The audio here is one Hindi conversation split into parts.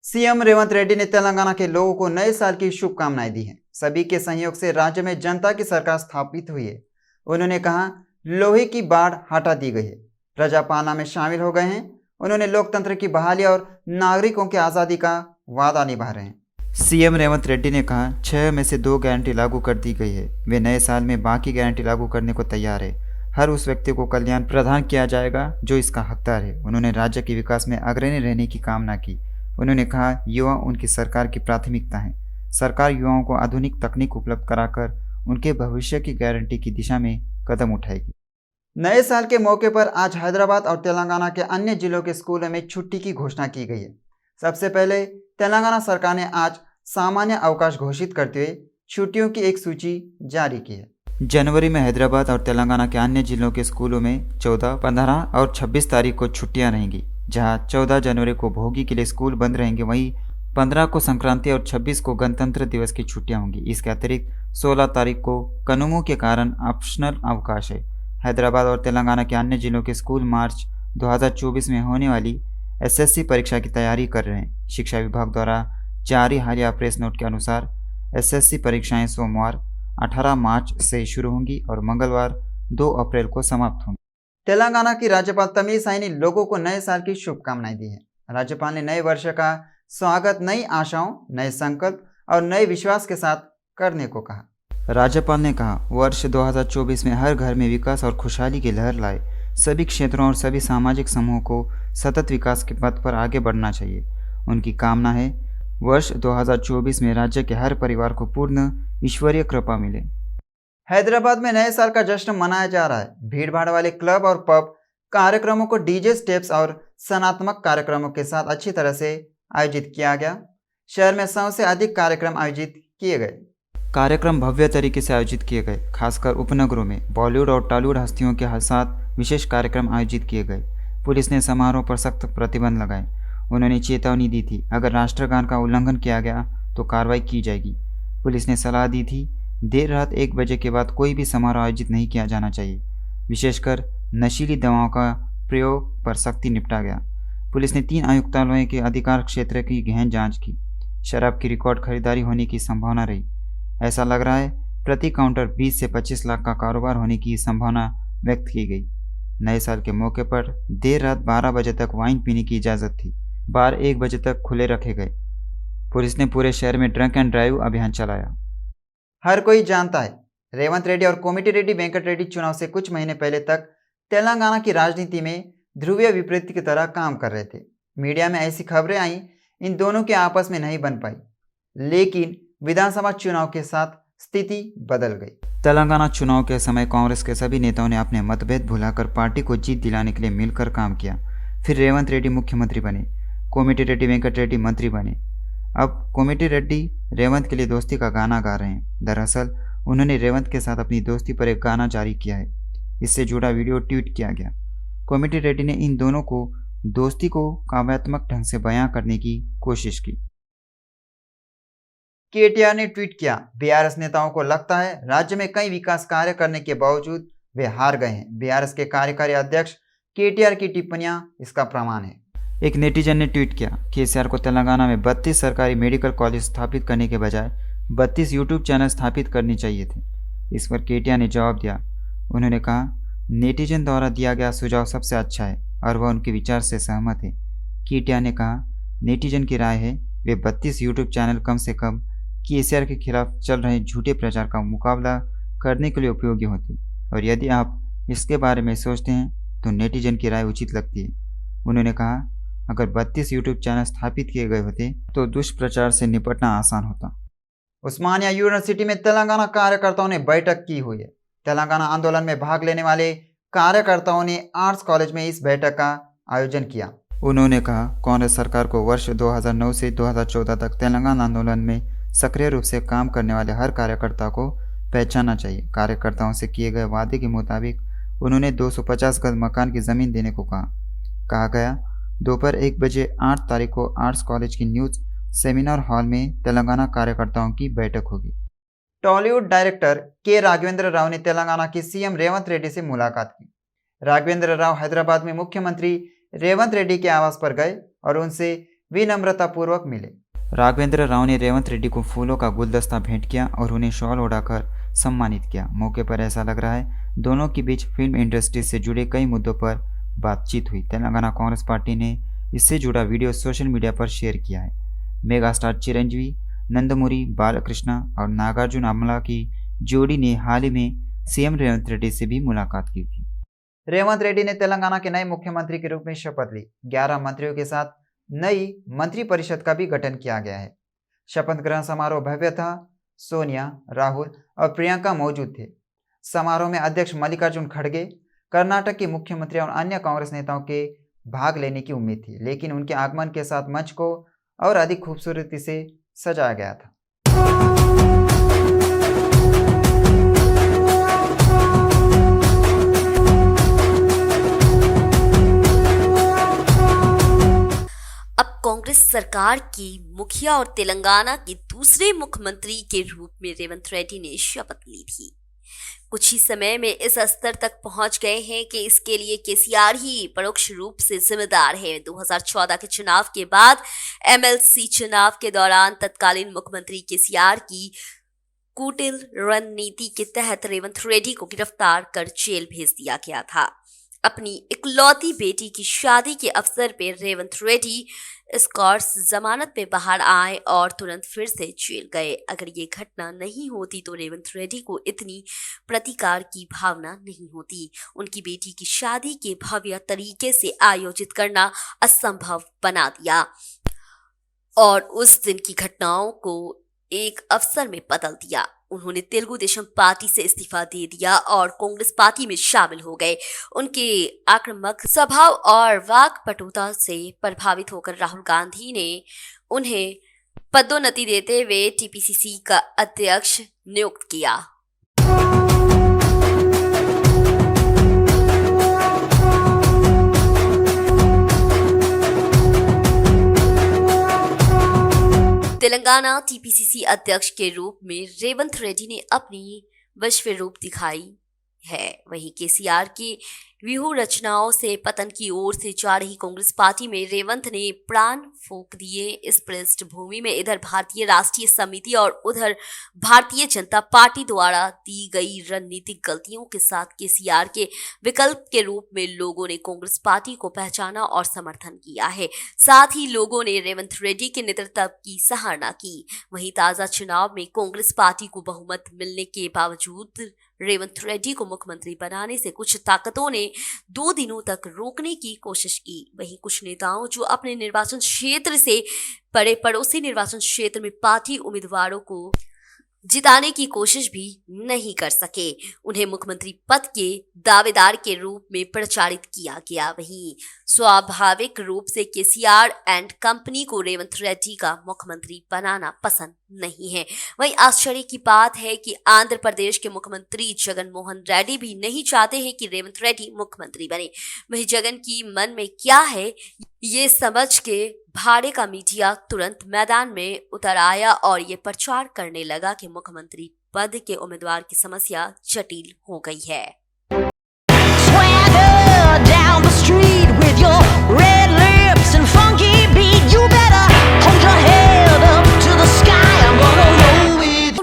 सीएम रेवंत रेड्डी ने तेलंगाना के लोगों को नए साल की शुभकामनाएं दी हैं। सभी के सहयोग से राज्य में जनता की सरकार स्थापित हुई है। उन्होंने कहा, लोहे की बाढ़ हटा दी गई है, प्रजापालना में शामिल हो गए हैं। उन्होंने लोकतंत्र की बहाली और नागरिकों की आज़ादी का वादा निभा रहे हैं। सीएम रेवंत रेड्डी ने कहा, 6 में से 2 गारंटी लागू कर दी गई है। वे नए साल में बाकी गारंटी लागू करने को तैयार है। हर उस व्यक्ति को कल्याण प्रदान किया जाएगा जो इसका हकदार है। उन्होंने राज्य के विकास में अग्रणी रहने की कामना की। उन्होंने कहा, युवा उनकी सरकार की प्राथमिकता है। सरकार युवाओं को आधुनिक तकनीक उपलब्ध कराकर उनके भविष्य की गारंटी की दिशा में कदम उठाएगी। नए साल के मौके पर आज हैदराबाद और तेलंगाना के अन्य जिलों के स्कूलों में छुट्टी की घोषणा की गई है। सबसे पहले तेलंगाना सरकार ने आज सामान्य अवकाश घोषित करते हुए छुट्टियों की एक सूची जारी की है। जनवरी में हैदराबाद और तेलंगाना के अन्य जिलों के स्कूलों में 14, 15 और 26 तारीख को छुट्टियां रहेंगी। जहां 14 जनवरी को भोगी के लिए स्कूल बंद रहेंगे, वहीं 15 को संक्रांति और 26 को गणतंत्र दिवस की छुट्टियां होंगी। इसके अतिरिक्त 16 तारीख को कनुमू के कारण ऑप्शनल अवकाश है। हैदराबाद और तेलंगाना के अन्य जिलों के स्कूल मार्च 2024 में होने वाली एसएससी परीक्षा की तैयारी कर रहे हैं। शिक्षा विभाग द्वारा जारी हालिया प्रेस नोट के अनुसार एसएससी परीक्षाएं सोमवार 18 मार्च से शुरू होंगी और मंगलवार 2 अप्रैल को समाप्त होंगी। तेलंगाना की राज्यपाल तमिलिसाई ने लोगों को नए साल की शुभकामनाएं दी है। राज्यपाल ने नए वर्ष का स्वागत नई आशाओं, नए संकल्प और नए विश्वास के साथ करने को कहा। राज्यपाल ने कहा, वर्ष 2024 में हर घर में विकास और खुशहाली की लहर लाए। सभी क्षेत्रों और सभी सामाजिक समूहों को सतत विकास के पथ पर आगे बढ़ना चाहिए। उनकी कामना है, वर्ष 2024 में राज्य के हर परिवार को पूर्ण ईश्वरीय कृपा मिले। हैदराबाद में नए साल का जश्न मनाया जा रहा है। भीड़ भाड़ वाले क्लब और पब कार्यक्रमों को डीजे स्टेप्स और सनात्मक कार्यक्रमों के साथ अच्छी तरह से आयोजित किया गया। शहर में 100 से अधिक कार्यक्रम आयोजित किए गए। कार्यक्रम भव्य तरीके से आयोजित किए गए। खासकर उपनगरों में बॉलीवुड और टॉलीवुड हस्तियों के साथ विशेष कार्यक्रम आयोजित किए गए। पुलिस ने समारोह पर सख्त प्रतिबंध लगाए। उन्होंने चेतावनी दी थी, अगर राष्ट्रगान का उल्लंघन किया गया तो कार्रवाई की जाएगी। पुलिस ने सलाह दी थी, देर रात 1 बजे के बाद कोई भी समारोह आयोजित नहीं किया जाना चाहिए। विशेषकर नशीली दवाओं का प्रयोग पर सख्ती निपटा गया। पुलिस ने 3 आयुक्तालयों के अधिकार क्षेत्र की गहन जांच की। शराब की रिकॉर्ड खरीदारी होने की संभावना रही। ऐसा लग रहा है प्रति काउंटर 20 से 25 लाख का कारोबार होने की संभावना व्यक्त की गई। नए साल के मौके पर देर रात 12 बजे तक वाइन पीने की इजाज़त थी। बार 1 बजे तक खुले रखे गए। पुलिस ने पूरे शहर में ड्रंक एंड ड्राइव अभियान चलाया। हर कोई जानता है, रेवंत रेड्डी और कोमिटी रेड्डी वेंकट रेड्डी चुनाव से कुछ महीने पहले तक तेलंगाना की राजनीति में ध्रुवीय विपरीत की तरह काम कर रहे थे। मीडिया में ऐसी खबरें आईं, इन दोनों के आपस में नहीं बन पाई। लेकिन विधानसभा चुनाव के साथ स्थिति बदल गई। तेलंगाना चुनाव के समय कांग्रेस के सभी नेताओं ने अपने मतभेद भुलाकर पार्टी को जीत दिलाने के लिए मिलकर काम किया। फिर रेवंत रेड्डी मुख्यमंत्री बने, कोमिटी रेड्डी वेंकट रेड्डी मंत्री बने। अब कोमिटी रेड्डी रेवंत के लिए दोस्ती का गाना गा रहे हैं। दरअसल उन्होंने रेवंत के साथ अपनी दोस्ती पर एक गाना जारी किया है। इससे जुड़ा वीडियो ट्वीट किया गया। कोमिटी रेड्डी ने इन दोनों को दोस्ती को काव्यात्मक ढंग से बयां करने की कोशिश की। केटीआर ने ट्वीट किया, बीआरएस नेताओं को लगता है राज्य में कई विकास कार्य करने के बावजूद वे हार गए हैं। बीआरएस के कार्यकारी अध्यक्ष केटीआर की टिप्पणियां इसका प्रमाण है। एक नेटिजन ने ट्वीट किया, केसीआर को तेलंगाना में 32 सरकारी मेडिकल कॉलेज स्थापित करने के बजाय 32 यूट्यूब चैनल स्थापित करने चाहिए थे। इस पर केटीआर ने जवाब दिया। उन्होंने कहा, नेटिजन द्वारा दिया गया सुझाव सबसे अच्छा है और वह उनके विचार से सहमत है। केटीआर ने कहा, नेटिजन की राय है वे 32 यूट्यूब चैनल कम से कम केसीआर के खिलाफ चल रहे झूठे प्रचार का मुकाबला करने के लिए उपयोगी होते, और यदि आप इसके बारे में सोचते हैं तो नेटिजन की राय उचित लगती है। उन्होंने कहा, अगर 32 यूट्यूब चैनल स्थापित किए गए होते तो दुष्प्रचार से निपटना आसान होता। उस्मानिया यूनिवर्सिटी में तेलंगाना कार्यकर्ताओं ने बैठक की हुई है। तेलंगाना आंदोलन में भाग लेने वाले कार्यकर्ताओं ने आर्ट्स कॉलेज में इस बैठक का आयोजन किया। उन्होंने कहा, कांग्रेस सरकार को वर्ष 2009 से 2014 तक तेलंगाना आंदोलन में सक्रिय रूप से काम करने वाले हर कार्यकर्ता को पहचानना चाहिए। कार्यकर्ताओं से किए गए वादे के मुताबिक उन्होंने 250 गज मकान की ज़मीन देने को कहा गया। दोपहर 1 बजे 8 तारीख को आर्ट्स कॉलेज की न्यूज़ सेमिनार हॉल में तेलंगाना कार्यकर्ताओं की बैठक होगी। टॉलीवुड डायरेक्टर के राघवेंद्र राव ने तेलंगाना के सीएम रेवंत रेड्डी से मुलाकात की। राघवेंद्र राव हैदराबाद में मुख्यमंत्री रेवंत रेड्डी के आवास पर गए और उनसे विनम्रतापूर्वक मिले। राघवेंद्र राव ने रेवंत रेड्डी को फूलों का गुलदस्ता भेंट किया और उन्हें शॉल ओढ़ाकर सम्मानित किया। मौके पर ऐसा लग रहा है दोनों के बीच फिल्म इंडस्ट्री से जुड़े कई मुद्दों पर बातचीत हुई। तेलंगाना कांग्रेस पार्टी ने इससे जुड़ा वीडियो सोशल मीडिया पर शेयर किया है। मेगा स्टार चिरंजीवी, नंदमुरी बालकृष्ण और नागार्जुन अमला की जोड़ी ने हाल ही में सीएम रेवंत रेड्डी से भी मुलाकात की थी। रेवंत रेड्डी ने तेलंगाना के नए मुख्यमंत्री के रूप में शपथ ली। 11 मंत्रियों के साथ नई मंत्रिपरिषद का भी गठन किया गया है। शपथ ग्रहण समारोह भव्य था। सोनिया, राहुल और प्रियंका मौजूद थे। समारोह में अध्यक्ष मल्लिकार्जुन खड़गे, कर्नाटक के मुख्यमंत्री और अन्य कांग्रेस नेताओं के भाग लेने की उम्मीद थी, लेकिन उनके आगमन के साथ मंच को और अधिक खूबसूरती से सजाया गया था। कांग्रेस सरकार की मुखिया और तेलंगाना के दूसरे मुख्यमंत्री के रूप में रेवंत रेड्डी ने शपथ ली थी। कुछ ही समय में इस स्तर तक पहुंच गए हैं कि इसके लिए केसीआर ही परोक्ष रूप से जिम्मेदार है। 2014 के चुनाव के बाद एमएलसी चुनाव के दौरान तत्कालीन मुख्यमंत्री केसीआर की कुटिल रणनीति के तहत रेवंत रेड्डी को गिरफ्तार कर जेल भेज दिया गया था। अपनी इकलौती बेटी की शादी के अवसर पर रेवंत रेड्डी स्कॉट्स जमानत में बाहर आए और तुरंत फिर से जेल गए। अगर ये घटना नहीं होती तो रेवंत रेड्डी को इतनी प्रतिकार की भावना नहीं होती। उनकी बेटी की शादी के भव्य तरीके से आयोजित करना असंभव बना दिया और उस दिन की घटनाओं को एक अवसर में बदल दिया। उन्होंने तेलुगु देशम पार्टी से इस्तीफा दे दिया और कांग्रेस पार्टी में शामिल हो गए। उनके आक्रामक स्वभाव और वाक्पटुता से प्रभावित होकर राहुल गांधी ने उन्हें पदोन्नति देते हुए टीपीसीसी का अध्यक्ष नियुक्त किया। तेलंगाना टीपीसीसी अध्यक्ष के रूप में रेवंत रेड्डी ने अपनी विश्व रूप दिखाई है। वहीं केसीआर की व्यूह रचनाओं से पतन की ओर से जा रही कांग्रेस पार्टी में रेवंत ने प्राण फूंक दिए। इस पृष्ठभूमि में इधर भारतीय राष्ट्रीय समिति और उधर भारतीय जनता पार्टी द्वारा दी गई रणनीतिक गलतियों के साथ केसीआर के विकल्प के रूप में लोगों ने कांग्रेस पार्टी को पहचाना और समर्थन किया है। साथ ही लोगों ने रेवंत रेड्डी के नेतृत्व की सराहना की। वहीं ताजा चुनाव में कांग्रेस पार्टी को बहुमत मिलने के बावजूद रेवंत रेड्डी को मुख्यमंत्री बनाने से कुछ ताकतों ने 2 दिनों तक रोकने की कोशिश की। वहीं कुछ नेताओं जो अपने निर्वाचन क्षेत्र से परे पड़ोसी निर्वाचन क्षेत्र में पार्टी उम्मीदवारों को जिताने की कोशिश भी नहीं कर सके, उन्हें मुख्यमंत्री पद के दावेदार के रूप में प्रचारित किया गया। वहीं स्वाभाविक रूप से केसीआर एंड कंपनी को रेवंत रेड्डी का मुख्यमंत्री बनाना पसंद नहीं है। वहीं आश्चर्य की बात है कि आंध्र प्रदेश के मुख्यमंत्री जगन मोहन रेड्डी भी नहीं चाहते हैं कि रेवंत रेड्डी मुख्यमंत्री बने। वहीं जगन की मन में क्या है ये समझ के भाड़े का मीडिया तुरंत मैदान में उतर आया और ये प्रचार करने लगा कि मुख्यमंत्री पद के उम्मीदवार की समस्या जटिल हो गई है।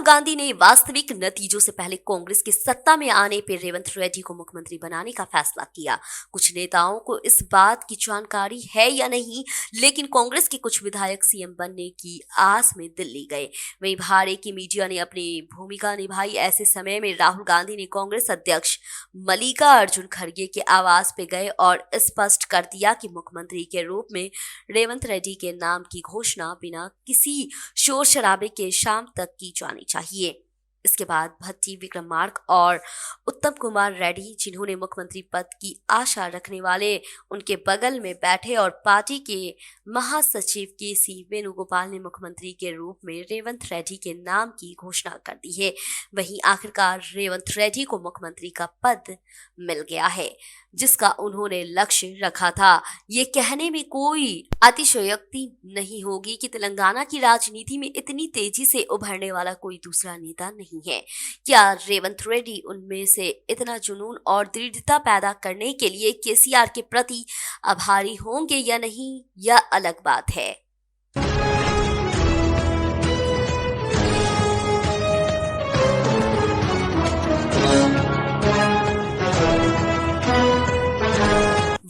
गांधी ने वास्तविक नतीजों से पहले कांग्रेस के सत्ता में आने पर रेवंत रेड्डी को मुख्यमंत्री बनाने का फैसला किया। कुछ नेताओं को इस बात की जानकारी है या नहीं, लेकिन कांग्रेस के कुछ विधायक सीएम बनने की आस में दिल्ली गए। वहीं भाड़े की मीडिया ने अपनी भूमिका निभाई। ऐसे समय में राहुल गांधी ने कांग्रेस अध्यक्ष मल्लिकार्जुन खड़गे के आवास पे गए और स्पष्ट कर दिया कि मुख्यमंत्री के रूप में रेवंत रेड्डी के नाम की घोषणा बिना किसी शोर शराबे के शाम तक की जानी चाहिए। इसके बाद भट्टी विक्रमार्क और उत्तम कुमार रेड्डी, जिन्होंने मुख्यमंत्री पद की आशा रखने वाले, उनके बगल में बैठे और पार्टी के महासचिव केसी वेणुगोपाल ने मुख्यमंत्री के रूप में रेवंत रेड्डी के नाम की घोषणा कर दी है। वहीं आखिरकार रेवंत रेड्डी को मुख्यमंत्री का पद मिल गया है, जिसका उन्होंने लक्ष्य रखा था। ये कहने में कोई अतिशयोक्ति नहीं होगी कि तेलंगाना की राजनीति में इतनी तेजी से उभरने वाला कोई दूसरा नेता नहीं है। क्या रेवंत रेड्डी उनमें से इतना जुनून और दृढ़ता पैदा करने के लिए केसीआर के प्रति आभारी होंगे या नहीं, यह अलग बात है।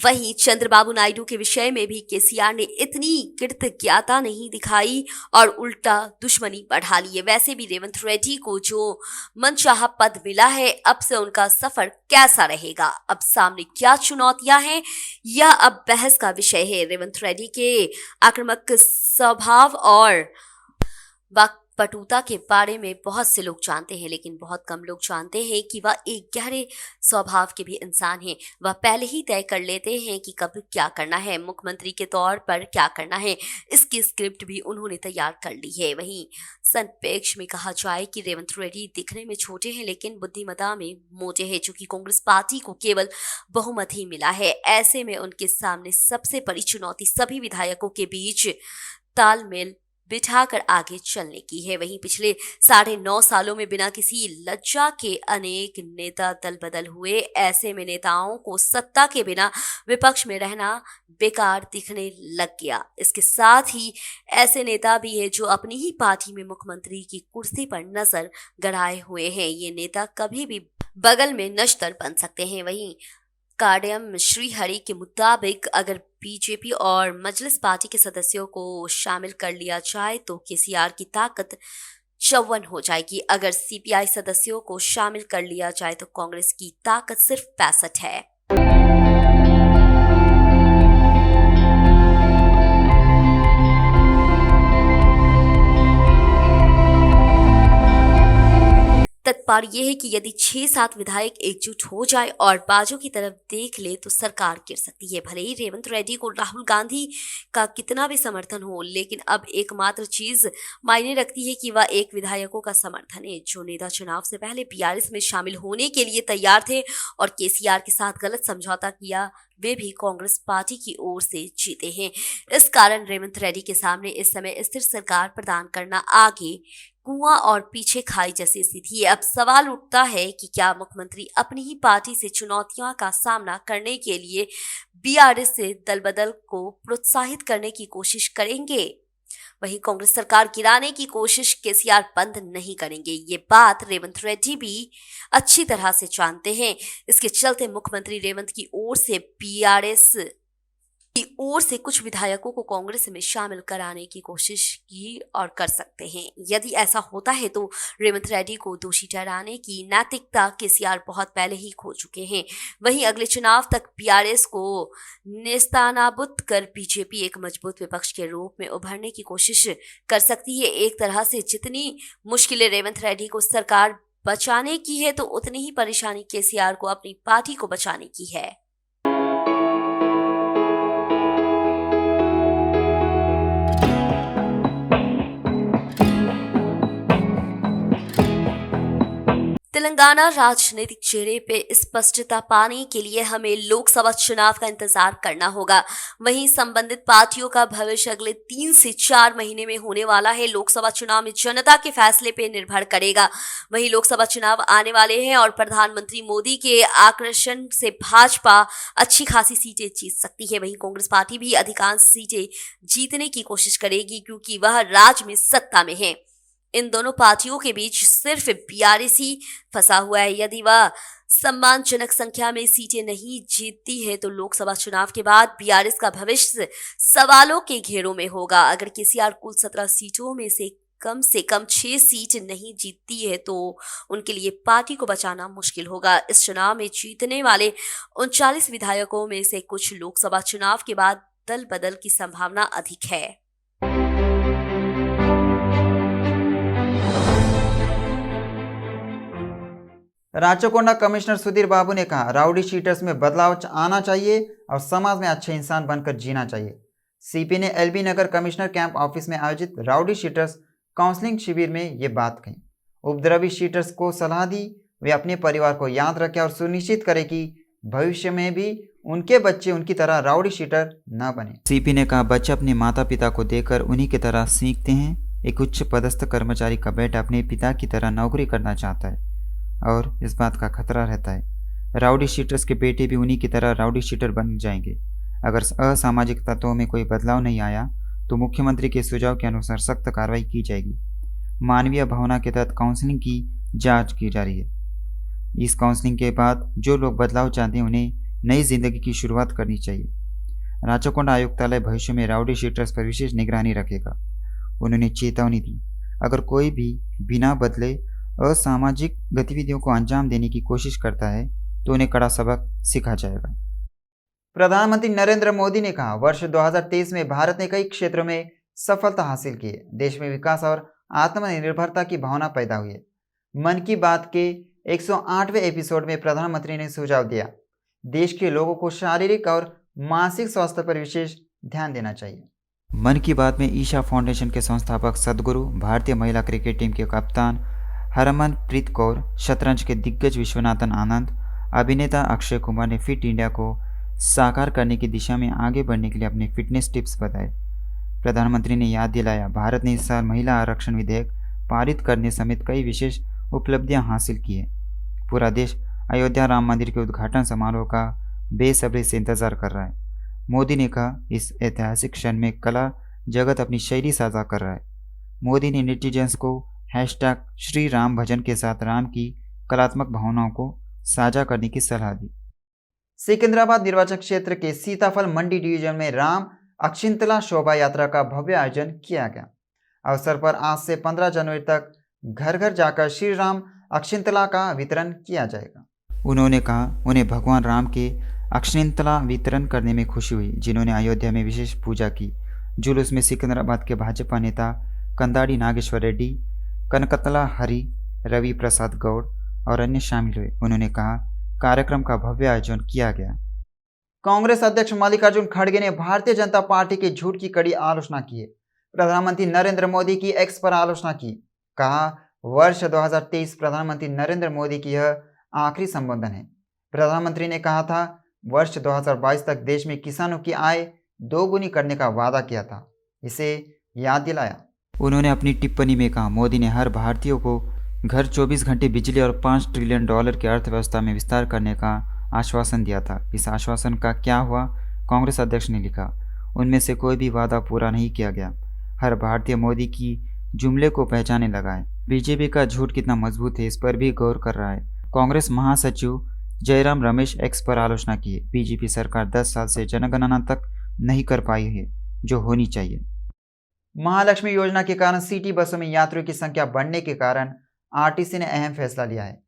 वहीं चंद्रबाबू नायडू के विषय में भी केसीआर ने इतनी कृतज्ञता नहीं दिखाई और उल्टा दुश्मनी बढ़ा ली है। वैसे भी रेवंत रेड्डी को जो मनचाहा पद मिला है, अब से उनका सफर कैसा रहेगा, अब सामने क्या चुनौतियां हैं, यह अब बहस का विषय है। रेवंत रेड्डी के आक्रामक स्वभाव और वाक्पटुता के बारे में बहुत से लोग जानते हैं, लेकिन बहुत कम लोग जानते हैं कि वह एक गहरे स्वभाव के भी इंसान हैं। वह पहले ही तय कर लेते हैं कि कब क्या करना है, मुख्यमंत्री के तौर पर क्या करना है, इसकी स्क्रिप्ट भी उन्होंने तैयार कर ली है। वहीं संक्षेप में कहा जाए कि रेवंत रेड्डी दिखने में छोटे हैं लेकिन बुद्धिमत्ता में मोटे हैं, चूंकि कांग्रेस पार्टी को केवल बहुमत ही मिला है। ऐसे में उनके सामने सबसे बड़ी चुनौती सभी विधायकों के बीच तालमेल बिठाकर आगे चलने की है। वहीं पिछले 9.5 सालों में बिना किसी लज्जा के अनेक नेता दल बदल हुए। ऐसे में नेताओं को सत्ता के बिना विपक्ष में रहना बेकार दिखने लग गया। इसके साथ ही ऐसे नेता भी है जो अपनी ही पार्टी में मुख्यमंत्री की कुर्सी पर नजर गड़ाए हुए हैं। ये नेता कभी भी बगल में नश्तर बन सकते हैं। वहीं काडयम श्रीहरि के मुताबिक अगर बीजेपी और मजलिस पार्टी के सदस्यों को शामिल कर लिया जाए तो केसीआर की ताकत 54 हो जाएगी। अगर सीपीआई सदस्यों को शामिल कर लिया जाए तो कांग्रेस की ताकत सिर्फ 65 है। तात्पर्य यह है कि यदि 6-7 विधायक एकजुट हो जाए और बाजू की तरफ देख ले तो सरकार गिर सकती है। भले ही रेवंत रेड्डी को राहुल गांधी का कितना भी समर्थन हो, लेकिन अब एकमात्र चीज मायने रखती है कि वह एक विधायकों का समर्थन है जो नेता चुनाव से पहले बीआरएस में शामिल होने के लिए तैयार थे और केसीआर के साथ गलत समझौता किया, वे भी कांग्रेस पार्टी की ओर से जीते हैं। इस कारण रेवंत रेड्डी के सामने इस समय स्थिर सरकार प्रदान करना आगे कुआं और पीछे खाई जैसी स्थिति है। अब सवाल उठता है कि क्या मुख्यमंत्री अपनी ही पार्टी से चुनौतियों का सामना करने के लिए बीआरएस से दल बदल को प्रोत्साहित करने की कोशिश करेंगे। वहीं कांग्रेस सरकार गिराने की कोशिश केसीआर बंद नहीं करेंगे। ये बात रेवंत रेड्डी भी अच्छी तरह से जानते हैं। इसके चलते मुख्यमंत्री रेवंत की ओर से बीआरएस की ओर से कुछ विधायकों को कांग्रेस में शामिल कराने की कोशिश की और कर सकते हैं। यदि ऐसा होता है तो रेवंत रेड्डी को दोषी ठहराने की नैतिकता केसीआर बहुत पहले ही खो चुके हैं। वहीं अगले चुनाव तक बीआरएस को नेस्तानाबूद कर बीजेपी एक मजबूत विपक्ष के रूप में उभरने की कोशिश कर सकती है। एक तरह से जितनी मुश्किलें रेवंत रेड्डी को सरकार बचाने की है तो उतनी ही परेशानी केसीआर को अपनी पार्टी को बचाने की है। तेलंगाना राजनीतिक चेहरे पे स्पष्टता पाने के लिए हमें लोकसभा चुनाव का इंतजार करना होगा। वहीं संबंधित पार्टियों का भविष्य अगले 3 से 4 महीने में होने वाला है। लोकसभा चुनाव में जनता के फैसले पे निर्भर करेगा। वहीं लोकसभा चुनाव आने वाले हैं और प्रधानमंत्री मोदी के आकर्षण से भाजपा अच्छी खासी सीटें जीत सकती है। वहीं कांग्रेस पार्टी भी अधिकांश सीटें जीतने की कोशिश करेगी क्योंकि वह राज्य में सत्ता में है। इन दोनों पार्टियों के बीच सिर्फ बीआरएस ही फंसा हुआ है। यदि वह सम्मानजनक संख्या में सीटें नहीं जीतती है तो लोकसभा चुनाव के बाद बीआरएस का भविष्य सवालों के घेरों में होगा। अगर केसीआर कुल 17 सीटों में से कम 6 सीट नहीं जीतती है तो उनके लिए पार्टी को बचाना मुश्किल होगा। इस चुनाव में जीतने वाले 39 विधायकों में से कुछ लोकसभा चुनाव के बाद दल बदल की संभावना अधिक है। राचकोंडा कमिश्नर सुधीर बाबू ने कहा, राउडी शीटर्स में बदलाव आना चाहिए और समाज में अच्छे इंसान बनकर जीना चाहिए। सीपी ने एलबी नगर कमिश्नर कैंप ऑफिस में आयोजित राउडी शीटर्स काउंसलिंग शिविर में ये बात कही। उपद्रवी शीटर्स को सलाह दी वे अपने परिवार को याद रखें और सुनिश्चित करें कि भविष्य में भी उनके बच्चे उनकी तरह राउडी शीटर न बने। सीपी ने कहा, बच्चे अपने माता पिता को देखकर उन्हीं की तरह सीखते हैं। एक उच्च पदस्थ कर्मचारी का बेटा अपने पिता की तरह नौकरी करना चाहता है और इस बात का खतरा रहता है राउडी शीटर्स के बेटे भी उन्हीं की तरह राउडी शीटर बन जाएंगे। अगर असामाजिक तत्वों में कोई बदलाव नहीं आया तो मुख्यमंत्री के सुझाव के अनुसार सख्त कार्रवाई की जाएगी। मानवीय भावना के तहत काउंसलिंग की जांच की जा रही है। इस काउंसलिंग के बाद जो लोग बदलाव चाहते हैं उन्हें नई जिंदगी की शुरुआत करनी चाहिए। राचकोंडा आयुक्तालय भविष्य में राउडी शीटर्स पर विशेष निगरानी रखेगा। उन्होंने चेतावनी दी, अगर कोई भी बिना बदले असामाजिक गतिविधियों को अंजाम देने की कोशिश करता है तो उन्हें कड़ा सबक सिखा जाएगा। प्रधानमंत्री नरेंद्र मोदी ने कहा, वर्ष 2023 में भारत ने कई क्षेत्रों में सफलता हासिल की है। देश में विकास और आत्मनिर्भरता की भावना पैदा हुई है। मन की बात के 108वें एपिसोड में प्रधानमंत्री ने सुझाव दिया, देश के लोगों को शारीरिक और मानसिक स्वास्थ्य पर विशेष ध्यान देना चाहिए। मन की बात में ईशा फाउंडेशन के संस्थापक सदगुरु, भारतीय महिला क्रिकेट टीम के कप्तान हरमनप्रीत कौर, शतरंज के दिग्गज विश्वनाथन आनंद, अभिनेता अक्षय कुमार ने फिट इंडिया को साकार करने की दिशा में आगे बढ़ने के लिए अपने फिटनेस टिप्स बताए। प्रधानमंत्री ने याद दिलाया, भारत ने इस साल महिला आरक्षण विधेयक पारित करने समेत कई विशेष उपलब्धियां हासिल की है। पूरा देश अयोध्या राम मंदिर के उद्घाटन समारोह का बेसब्री से इंतजार कर रहा है। मोदी ने कहा, इस ऐतिहासिक क्षण में कला जगत अपनी शैली साझा कर रहा है। मोदी ने नेटिजन्स को #श्री राम भजन के साथ राम की कलात्मक भावनाओं को साझा करने की सलाह दी। सिकंदराबाद निर्वाचन क्षेत्र के सीताफल मंडी डिवीजन में राम अक्षिंतला शोभा यात्रा का भव्य आयोजन किया गया। अवसर पर आज से 15 जनवरी तक घर घर जाकर श्री राम अक्षिंतला का वितरण किया जाएगा। उन्होंने कहा, उन्हें भगवान राम के अक्षिंतला वितरण करने में खुशी हुई, जिन्होंने अयोध्या में विशेष पूजा की। जुलूस में सिकंदराबाद के भाजपा नेता कंदाड़ी नागेश्वर रेड्डी, कनकतला हरि, रवि प्रसाद गौड़ और अन्य शामिल हुए। उन्होंने कहा, कार्यक्रम का भव्य आयोजन किया गया। कांग्रेस अध्यक्ष मल्लिकार्जुन खड़गे ने भारतीय जनता पार्टी के झूठ की कड़ी आलोचना की है। प्रधानमंत्री नरेंद्र मोदी की एक्स पर आलोचना की। कहा, वर्ष 2023 प्रधानमंत्री नरेंद्र मोदी की यह आखिरी संबोधन है। प्रधानमंत्री ने कहा था, वर्ष 2022 तक देश में किसानों की आय दोगुनी करने का वादा किया था, इसे याद दिलाया। उन्होंने अपनी टिप्पणी में कहा, मोदी ने हर भारतीय को घर 24 घंटे बिजली और $5 ट्रिलियन की अर्थव्यवस्था में विस्तार करने का आश्वासन दिया था। इस आश्वासन का क्या हुआ? कांग्रेस अध्यक्ष ने लिखा, उनमें से कोई भी वादा पूरा नहीं किया गया। हर भारतीय मोदी की जुमले को पहचानने लगा है। बीजेपी का झूठ कितना मजबूत है, इस पर भी गौर कर रहा है। कांग्रेस महासचिव जयराम रमेश एक्स पर आलोचना की है। बीजेपी सरकार 10 साल से जनगणना तक नहीं कर पाई है, जो होनी चाहिए। महालक्ष्मी योजना के कारण सिटी बसों में यात्रियों की संख्या बढ़ने के कारण आरटीसी ने अहम फैसला लिया है।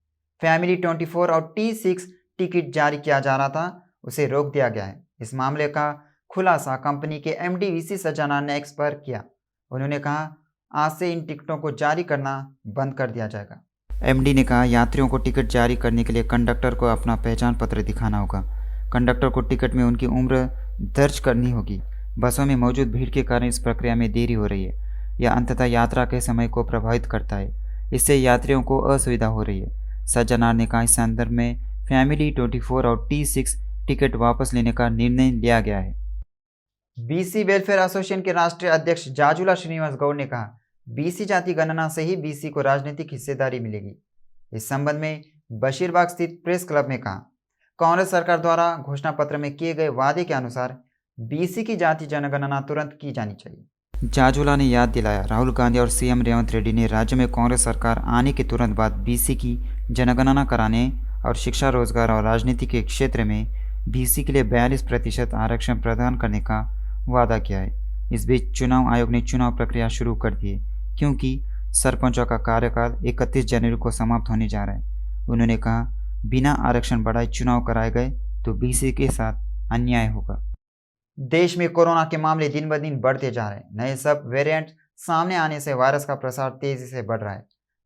फैमिली 24 और T6 टिकट जारी किया जा रहा था, उसे रोक दिया गया है। इस मामले का खुलासा कंपनी के MD VC सज्जनार ने एक्स पर किया। उन्होंने कहा, आज से इन टिकटों को जारी करना बंद कर दिया जाएगा। MD ने कहा, यात्रियों को टिकट जारी करने के लिए कंडक्टर को अपना पहचान पत्र दिखाना होगा। कंडक्टर को टिकट में उनकी उम्र दर्ज करनी होगी। बसों में मौजूद भीड़ के कारण इस प्रक्रिया में देरी हो रही है। यह अंततः यात्रा के समय को प्रभावित करता है। इससे यात्रियों को असुविधा हो रही है। सज्जनार ने कहा, इस संदर्भ में फैमिली 24 और T6 टिकट वापस लेने का निर्णय लिया गया है। BC वेलफेयर एसोसिएशन के राष्ट्रीय अध्यक्ष जाजुला श्रीनिवास गौड़ ने कहा, BC जाति गणना से ही BC को राजनीतिक हिस्सेदारी मिलेगी। इस संबंध में बशीरबाग स्थित प्रेस क्लब में कहा, कांग्रेस सरकार द्वारा घोषणा पत्र में किए गए वादे के अनुसार BC की जाति जनगणना तुरंत की जानी चाहिए। जाजुला ने याद दिलाया, राहुल गांधी और CM रेवंत रेड्डी ने राज्य में कांग्रेस सरकार आने के तुरंत बाद BC की जनगणना कराने और शिक्षा, रोजगार और राजनीति के क्षेत्र में BC के लिए 42% आरक्षण प्रदान करने का वादा किया है। इस बीच चुनाव आयोग ने चुनाव प्रक्रिया शुरू कर दी है, क्योंकि सरपंचों का कार्यकाल 31 जनवरी को समाप्त होने जा रहा है। उन्होंने कहा, बिना आरक्षण बढ़ाए चुनाव कराए गए तो BC के साथ अन्याय होगा। देश में कोरोना के मामले दिन ब दिन बढ़ते जा रहे हैं। नए सब वेरिएंट सामने आने से वायरस का प्रसार तेजी से बढ़ रहा है।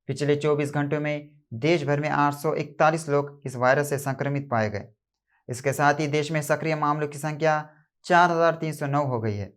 पिछले 24 घंटों में देश भर में 841 लोग इस वायरस से संक्रमित पाए गए। इसके साथ ही देश में सक्रिय मामलों की संख्या 4309 हो गई है।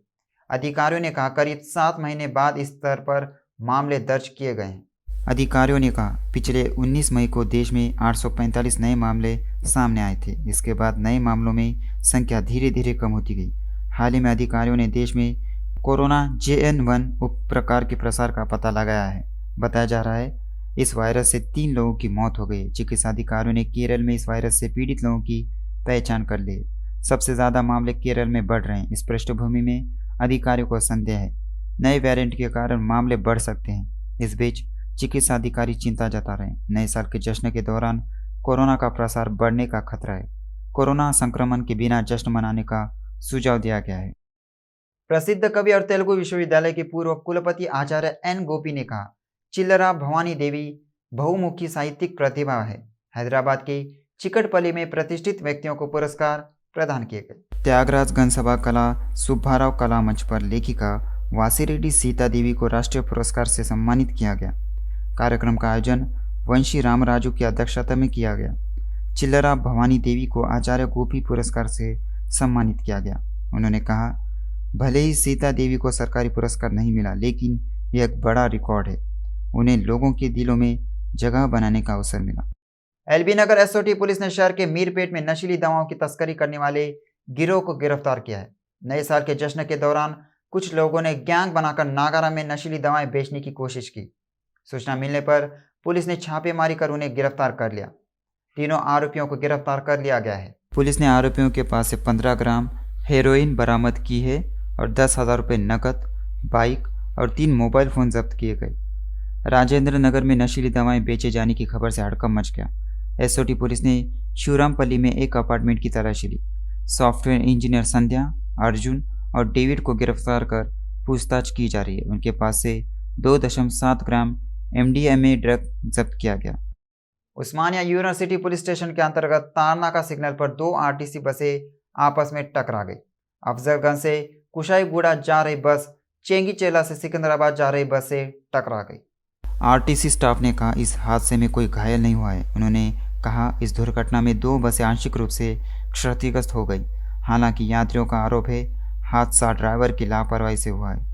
अधिकारियों ने कहा, करीब 7 महीने बाद इस स्तर पर मामले दर्ज किए गए हैं। अधिकारियों ने कहा, पिछले 19 मई को देश में 845 नए मामले सामने आए थे। इसके बाद नए मामलों में संख्या धीरे धीरे कम होती गई। हाल ही में अधिकारियों ने देश में कोरोना JN1 उप प्रकार के प्रसार का पता लगाया है। बताया जा रहा है, इस वायरस से 3 लोगों की मौत हो गई। चिकित्सा अधिकारियों ने केरल में इस वायरस से पीड़ित लोगों की पहचान कर ली। सबसे ज़्यादा मामले केरल में बढ़ रहे हैं। इस पृष्ठभूमि में अधिकारियों को संदेह है, नए वेरिएंट के कारण मामले बढ़ सकते हैं। इस बीच चिकित्सा अधिकारी चिंता जता रहे हैं। नए साल के जश्न के दौरान कोरोना का प्रसार बढ़ने का खतरा है। कोरोना संक्रमण के बिना जश्न मनाने का सुझाव दिया गया है। प्रसिद्ध कवि और तेलुगु विश्वविद्यालय के पूर्व कुलपति आचार्य एन गोपी ने कहा, चिल्लरा भवानी देवी बहुमुखी साहित्यिक प्रतिभा है। हैदराबाद के चिकटपल्ली में प्रतिष्ठित व्यक्तियों को पुरस्कार प्रदान किए गए। त्यागराज गणसभा कला सुब्बाराव कला मंच पर लेखिका वासिरेड्डी सीता देवी को राष्ट्रीय पुरस्कार से सम्मानित किया गया। कार्यक्रम का आयोजन वंशी रामराजू की अध्यक्षता में किया गया। चिल्लरा भवानी देवी को आचार्य गोपी पुरस्कार से सम्मानित किया गया। उन्होंने कहा, भले ही सीता देवी को सरकारी पुरस्कार नहीं मिला, लेकिन यह एक बड़ा रिकॉर्ड है। उन्हें लोगों के दिलों में जगह बनाने का अवसर मिला। एलबी नगर एसओटी पुलिस ने शहर के मीरपेट में नशीली दवाओं की तस्करी करने वाले गिरोह को गिरफ्तार किया है। नए साल के जश्न के दौरान कुछ लोगों ने गैंग बनाकर नागारा में नशीली दवाएं बेचने की कोशिश की। सूचना मिलने पर पुलिस ने छापेमारी कर उन्हें गिरफ्तार कर लिया। तीनों आरोपियों को गिरफ्तार कर लिया गया है। पुलिस ने आरोपियों के पास से 15 ग्राम हेरोइन बरामद की है और 10,000 रुपये नकद, बाइक और 3 मोबाइल फ़ोन जब्त किए गए। राजेंद्र नगर में नशीली दवाएं बेचे जाने की खबर से हड़कंप मच गया। एसओटी पुलिस ने शिवरामपल्ली में एक अपार्टमेंट की तलाशी ली। सॉफ्टवेयर इंजीनियर संध्या, अर्जुन और डेविड को गिरफ्तार कर पूछताछ की जा रही है। उनके पास से 2.7 ग्राम MDMA ड्रग जब्त किया गया। उस्मानिया यूनिवर्सिटी पुलिस स्टेशन के अंतर्गत तारनाका सिग्नल पर 2 आरटीसी बसें आपस में टकरा गई। अफजलगंज से कुशाईगुड़ा जा रही बस चेंगीचेला से सिकंदराबाद जा रही बस से टकरा गई। आरटीसी स्टाफ ने कहा, इस हादसे में कोई घायल नहीं हुआ है। उन्होंने कहा, इस दुर्घटना में 2 बसें आंशिक रूप से क्षतिग्रस्त हो गई। हालांकि यात्रियों का आरोप है हादसा ड्राइवर की लापरवाही से हुआ है।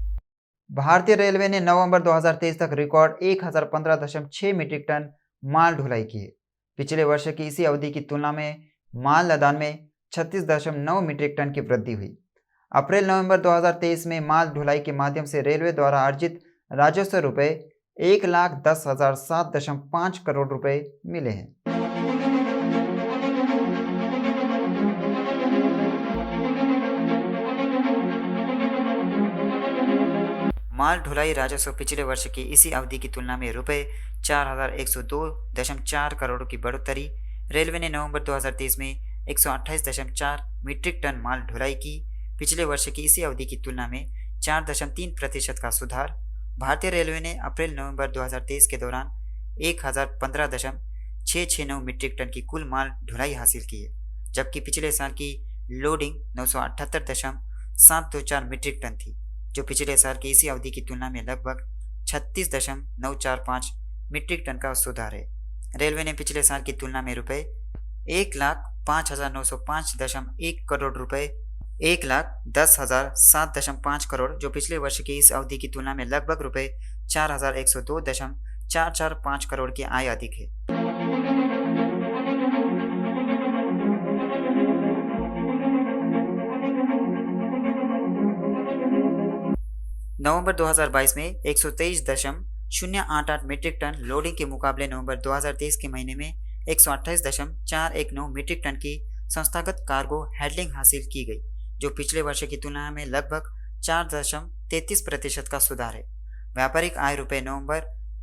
भारतीय रेलवे ने नवंबर 2023 तक रिकॉर्ड 1015.6 मीट्रिक टन माल ढुलाई की है। पिछले वर्ष की इसी अवधि की तुलना में माल लदान में 36.9 मीट्रिक टन की वृद्धि हुई। अप्रैल-नवंबर 2023 में माल ढुलाई के माध्यम से रेलवे द्वारा अर्जित राजस्व रुपये 1,10,007.5 करोड़ रुपए मिले हैं। माल ढुलाई राजस्व पिछले वर्ष की इसी अवधि की तुलना में रुपये 4,102.4 करोड़ की बढ़ोतरी। रेलवे ने नवंबर 2023 में 128.4 मीट्रिक टन माल ढुलाई की। पिछले वर्ष की इसी अवधि की तुलना में 4.3% का सुधार। भारतीय रेलवे ने अप्रैल-नवंबर 2023 के दौरान 1,015.669 मीट्रिक टन की कुल माल ढुलाई हासिल की है, जबकि पिछले साल की लोडिंग 978.724 मीट्रिक टन थी, जो पिछले साल की इसी अवधि की तुलना में लगभग 36.945 मीट्रिक टन का सुधार है। रेलवे ने पिछले साल की तुलना में रुपये 1,05,905.1 करोड़ रुपए 1,10,007.5 करोड़, जो पिछले वर्ष की इस अवधि की तुलना में लगभग रुपये 4,102.445 करोड़ की आय अधिक है। नवंबर 2022 में 123.088 मीट्रिक टन लोडिंग के मुकाबले नवंबर 2023 के महीने में 128.419 मीट्रिक टन की संस्थागत कार्गो हैंडलिंग हासिल की गई, जो पिछले वर्ष की तुलना में लगभग 4.33% का सुधार है। व्यापारिक आय रुपये नवंबर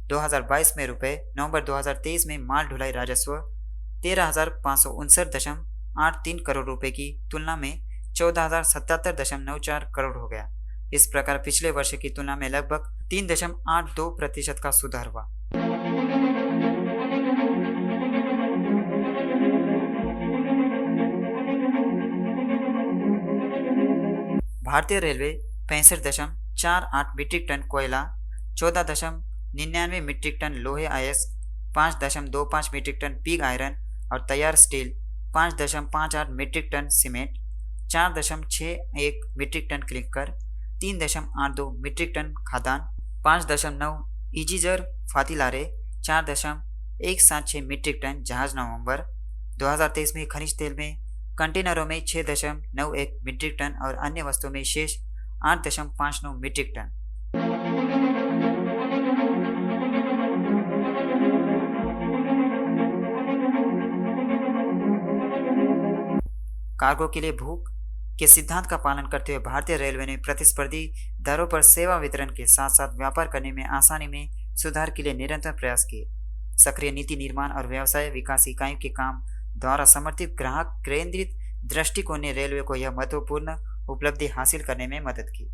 2022 में रुपये नवंबर 2023 में माल ढुलाई राजस्व 13,559.83 करोड़ रुपए की तुलना में 14,077.94 करोड़ हो गया। इस प्रकार पिछले वर्ष की तुलना में लगभग 3.82% का सुधार हुआ। भारतीय रेलवे 65.48 मीट्रिक टन कोयला, 14.99 मीट्रिक टन लोहे आयस, 5.25 मीट्रिक टन पिग आयरन और तैयार steel, 5.58 metric tonne cement, 4.61 metric tonne clinker, 3.82 metric tonne खाद्यान्न, 5.9 इजीजर फातिलारे, 4.176 मीट्रिक टन जहाज नवंबर 2023 में खनिज तेल में कंटेनरों में 6.91 मीट्रिक टन और अन्य वस्तुओं में शेष 8.59 मीट्रिक टन। कार्गो के लिए भूख के सिद्धांत का पालन करते हुए भारतीय रेलवे ने प्रतिस्पर्धी दरों पर सेवा वितरण के साथ साथ व्यापार करने में आसानी में सुधार के लिए निरंतर प्रयास किए। सक्रिय नीति निर्माण और व्यवसाय विकास इकाइयों के काम द्वारा समर्थित ग्राहक केंद्रित दृष्टिकोण ने रेलवे को यह महत्वपूर्ण उपलब्धि हासिल करने में मदद की।